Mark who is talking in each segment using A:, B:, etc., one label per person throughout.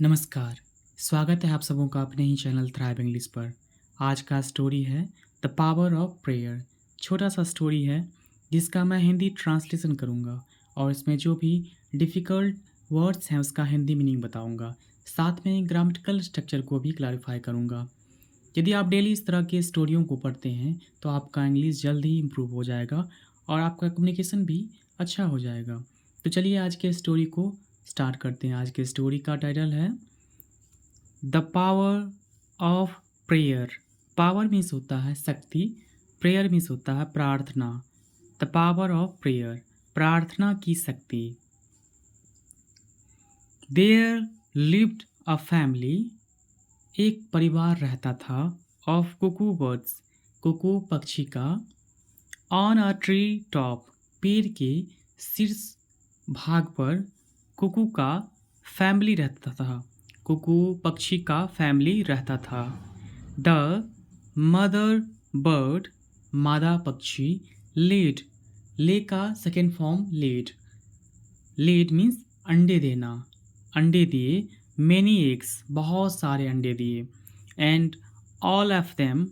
A: नमस्कार, स्वागत है आप सबों का अपने ही चैनल थ्राइव इंग्लिश पर। आज का स्टोरी है द पावर ऑफ प्रेयर। छोटा सा स्टोरी है जिसका मैं हिंदी ट्रांसलेशन करूँगा और इसमें जो भी डिफ़िकल्ट वर्ड्स हैं उसका हिंदी मीनिंग बताऊँगा। साथ में ग्रामेटिकल स्ट्रक्चर को भी क्लैरिफाई करूँगा। यदि आप डेली इस तरह के स्टोरियों को पढ़ते हैं तो आपका इंग्लिश जल्द ही इम्प्रूव हो जाएगा और आपका कम्युनिकेशन भी अच्छा हो जाएगा। तो चलिए आज के स्टोरी को स्टार्ट करते हैं। आज के स्टोरी का टाइटल है the power of prayer. Power means होता है शक्ति, प्रेयर मीन्स होता है प्रार्थना। द पावर ऑफ प्रेयर, प्रार्थना की शक्ति। देयर लिव्ड अ फैमिली, एक परिवार रहता था, ऑफ कुकू बर्ड्स, कुकू पक्षी का, ऑन अ ट्री टॉप, पेड़ के शीर्ष भाग पर कुकू का फैमिली रहता था, कुकू पक्षी का फैमिली रहता था। द मदर बर्ड, मादा पक्षी, लेड, ले का second form laid, laid means अंडे देना, अंडे दिए, मैनी एग्स, बहुत सारे अंडे दिए, and all of them,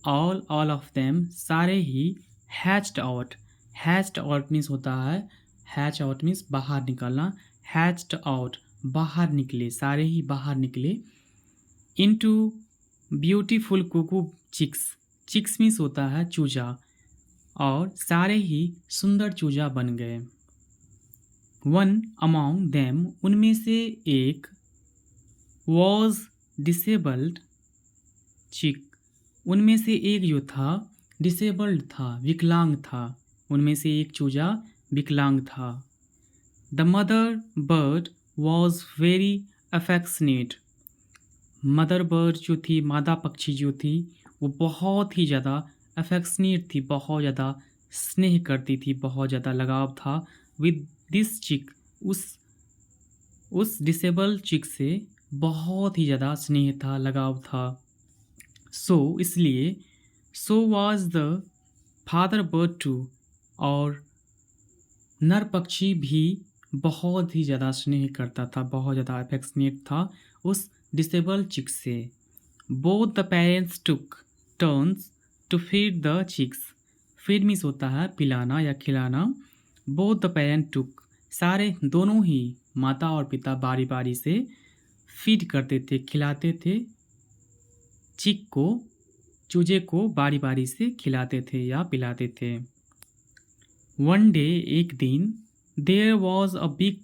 A: all of them, सारे ही, hatched out, hatched out means होता है, हैच आउट मीन्स बाहर निकलना, हैच्ड आउट, बाहर निकले, सारे ही बाहर निकले, into beautiful cuckoo chicks, chicks means होता है चूजा, और सारे ही सुंदर चूजा बन गए। वन अमॉन्ग देम, उनमें से एक, वॉज डिसेबल्ड चिक, उनमें से एक जो था डिसेबल्ड था, विकलांग था, उनमें से एक चूजा विकलांग था। The mother bird was very affectionate, mother bird जो थी, मादा पक्षी जो थी, वो बहुत ही ज़्यादा अफेक्शनेट थी, बहुत ज़्यादा स्नेह करती थी, बहुत ज़्यादा लगाव था विद दिस चिक, उस डिसेबल चिक से बहुत ही ज़्यादा स्नेह था, लगाव था। सो इसलिए, so was the father bird too, और नर पक्षी भी बहुत ही ज़्यादा स्नेह करता था, बहुत ज़्यादा अफेक्शनेट था उस डिसेबल चिक से। Both the parents took turns to feed the chicks, feed means होता है पिलाना या खिलाना। बोथ द पेरेंट टुक, सारे दोनों ही माता और पिता बारी बारी से फीड करते थे, खिलाते थे चिक को, चूजे को बारी बारी से खिलाते थे या पिलाते थे। वन डे, एक दिन, there was a big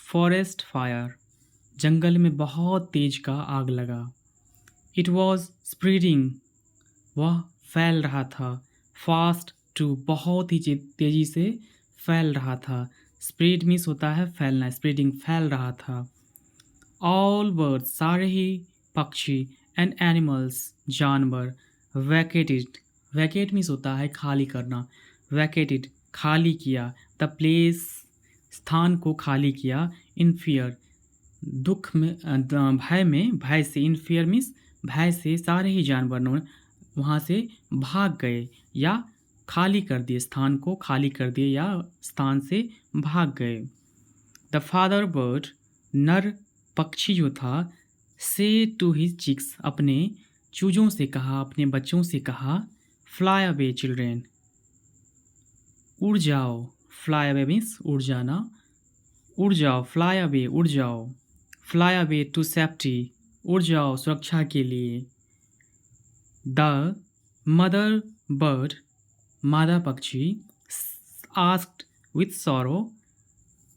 A: forest fire, जंगल में बहुत तेज का आग लगा। इट वॉज स्प्रेडिंग, वह फैल रहा था, फास्ट टू, बहुत ही तेजी से फैल रहा था। स्प्रेड मीन्स होता है फैलना, स्प्रेडिंग, फैल रहा था। ऑल बर्ड्स, सारे ही पक्षी, एंड एनिमल्स, जानवर, वैकेटेड, वैकेट मीन्स होता है खाली करना, वैकेटेड, खाली किया, द प्लेस, स्थान को खाली किया, इन फियर, दुख में, भय में, भय से, इन फियर मीन्स भय से, सारे ही जानवर वहाँ से भाग गए या खाली कर दिए, स्थान को खाली कर दिए या स्थान से भाग गए। द फादर बर्ड, नर पक्षी जो था, से टू हिज चिक्स, अपने चूजों से कहा, अपने बच्चों से कहा, फ्लाई अवे चिल्ड्रेन, उड़ जाओ, फ्लाई अवे मीन्स उड़ जाना, उड़ जाओ, फ्लाई अवे, उड़ जाओ, फ्लाई अवे टू सेफ्टी, उड़ जाओ सुरक्षा के लिए। द मदर बर्ड, मादा पक्षी, आस्क्ड विथ सॉरो,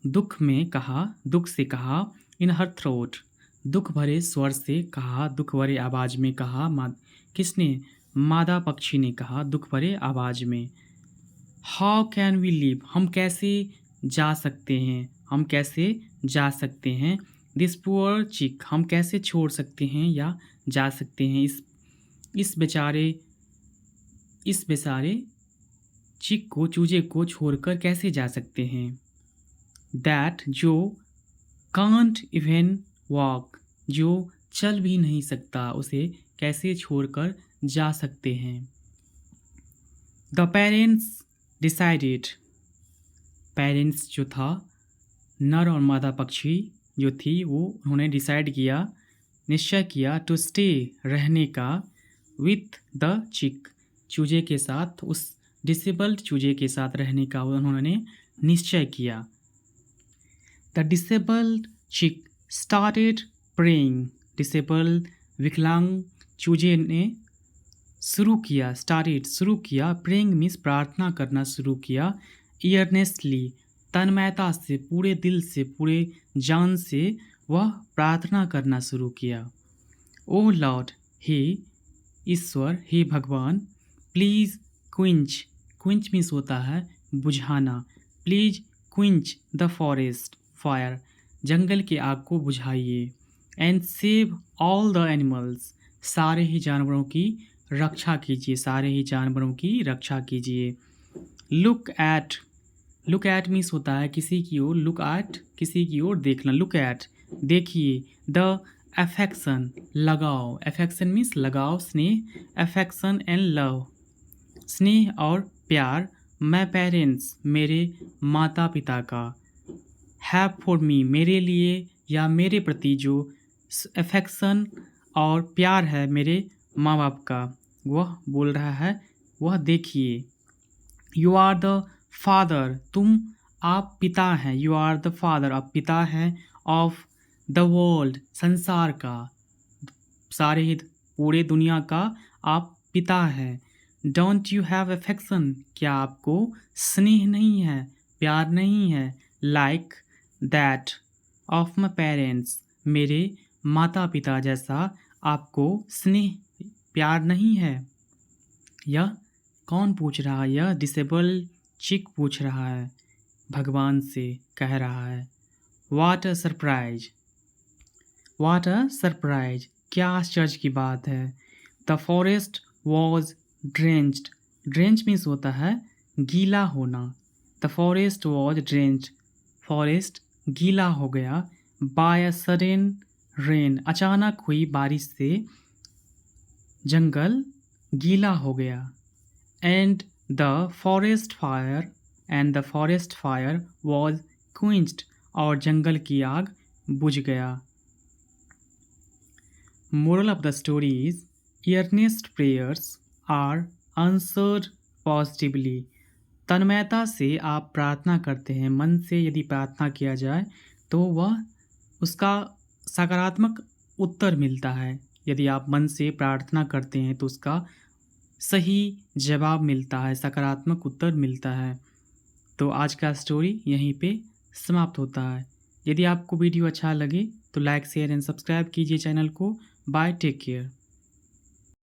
A: दुख में कहा, दुख से कहा, इन हर थ्रोट, दुख भरे स्वर से कहा, दुख भरे आवाज़ में कहा, किसने, मादा पक्षी ने कहा, दुख भरे आवाज़ में। हाउ कैन वी लिव, हम कैसे जा सकते हैं, हम कैसे जा सकते हैं। दिस पुअर चिक, हम कैसे छोड़ सकते हैं या जा सकते हैं इस बेचारे चिक को, चूजे को छोड़कर कैसे जा सकते हैं। दैट, जो, कांट इवन वॉक, जो चल भी नहीं सकता, उसे कैसे छोड़कर जा सकते हैं। द पेरेंट्स डिसाइडेड, पेरेंट्स जो था, नर और मादा पक्षी, जो थी वो उन्होंने डिसाइड किया, निश्चय किया टू स्टे रहने का विथ द चिक चूजे के साथ, उस डिसेबल्ड चूजे के साथ रहने का उन्होंने निश्चय किया। द डिसेबल्ड चिक स्टार्टेड प्रेइंग, डिसेबल्ड विकलांग चूजे ने शुरू किया, प्रेइंग मीन्स प्रार्थना करना शुरू किया, ईयरनेस्टली तन्मयता से, पूरे दिल से, पूरे जान से वह प्रार्थना करना शुरू किया। ओ लॉर्ड, हे ईश्वर, हे भगवान, प्लीज़ क्विंच, क्विंच मीन्स होता है बुझाना, please quench the forest fire, जंगल की आग को बुझाइए, and save all the animals, सारे ही जानवरों की रक्षा कीजिए, सारे ही जानवरों की रक्षा कीजिए। लुक एट मीन्स होता है किसी की ओर, लुक एट किसी की ओर देखना, लुक एट देखिए, द अफेक्शन लगाव, अफेक्शन मीन्स लगाव, स्नेह, अफेक्शन एंड लव स्नेह और प्यार, माई पेरेंट्स मेरे माता पिता का, हैव फॉर मी मेरे लिए या मेरे प्रति जो अफेक्शन और प्यार है मेरे माँ बाप का, वह बोल रहा है, वह देखिए। यू आर द फादर, आप पिता हैं, यू आर द फादर, आप पिता हैं, ऑफ द वर्ल्ड संसार का, सारे ही पूरे दुनिया का आप पिता हैं। डोंट यू हैव अफेक्शन, क्या आपको स्नेह नहीं है, प्यार नहीं है, like that of my parents मेरे माता पिता जैसा आपको स्नेह प्यार नहीं है। यह कौन पूछ रहा है? यह डिसेबल चिक पूछ रहा है, भगवान से कह रहा है। What a surprise, what a surprise, क्या आश्चर्य की बात है। The forest was drenched, drench means होता है गीला होना, the forest was drenched, forest गीला हो गया, बाय अ सडन रेन, अचानक हुई बारिश से जंगल गीला हो गया, and the forest fire was quenched, और जंगल की आग बुझ गया। Moral of the story is earnest prayers are answered positively, तन्मयता से आप प्रार्थना करते हैं, मन से यदि प्रार्थना किया जाए तो वह उसका सकारात्मक उत्तर मिलता है। यदि आप मन से प्रार्थना करते हैं तो उसका सही जवाब मिलता है, सकारात्मक उत्तर मिलता है। तो आज का स्टोरी यहीं पे समाप्त होता है। यदि आपको वीडियो अच्छा लगे तो लाइक शेयर एंड सब्सक्राइब कीजिए चैनल को। Bye, take care.